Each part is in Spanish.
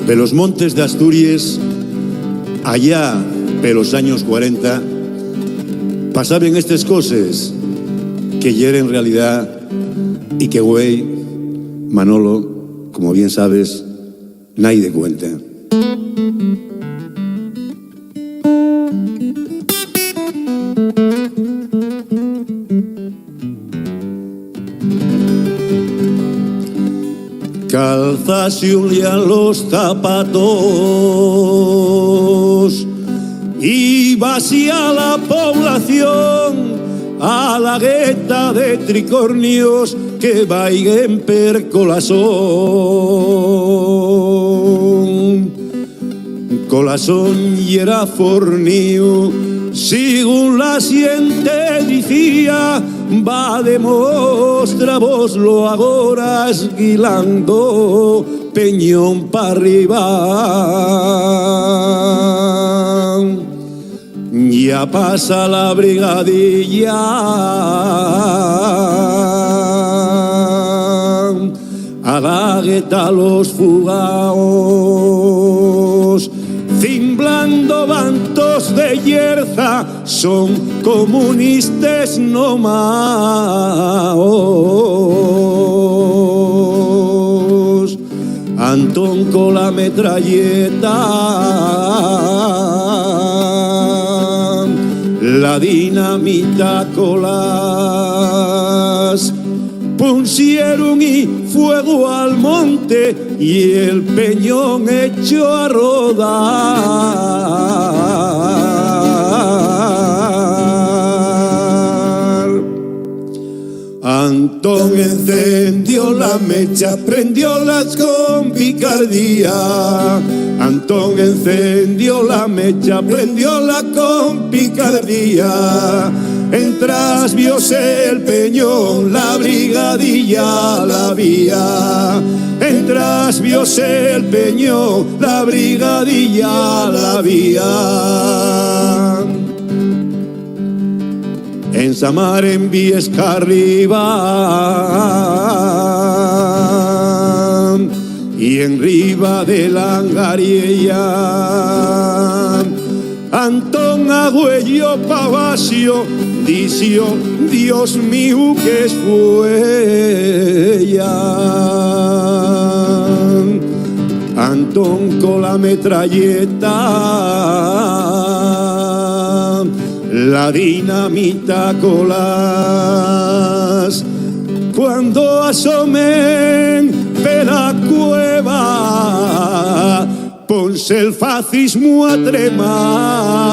Pelos montes de Asturias, allá pelos años 40, pasaban estas cosas que yeren realidad y que, güey, Manolo, como bien sabes, nadie cuenta. Calzase un día los zapatos y vacía la población a la gueta de tricornios que vaiguen per corazón. Corazón y era fornío, según la siente decía, va demostra voslo agora esguilando peñón para arriba. Ya pasa la brigadilla a la gueta los fugaos, cimblando vantos de yerza, son comunistas nomaos. Antón con la metralleta, la dinamita colas, pusieron y fuego al monte y el peñón echó a rodar. Antón encendió la mecha, prendiólas con picardía. Antón encendió la mecha, prendióla con picardía. Entras viose el peñón, la brigadilla la vía. Entras viose el peñón, la brigadilla la vía. En Samar en Viesca arriba y en riba de la Angariella, Antón agüello pavacio, dició, Dios mío, que es fue ella. Antón con la metralleta, la dinamita colas, cuando asomen de la cueva, ponse el fascismo a tremar.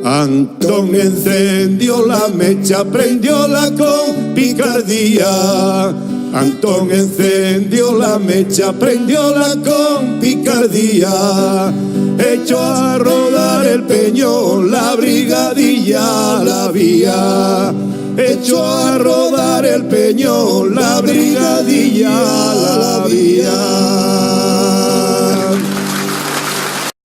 Antón encendió la mecha, prendióla con picardía. Antón encendió la mecha, prendióla con picardía. Echó a rodar el peñón, la brigadilla la vía. Echó a rodar el peñón, la brigadilla la vía.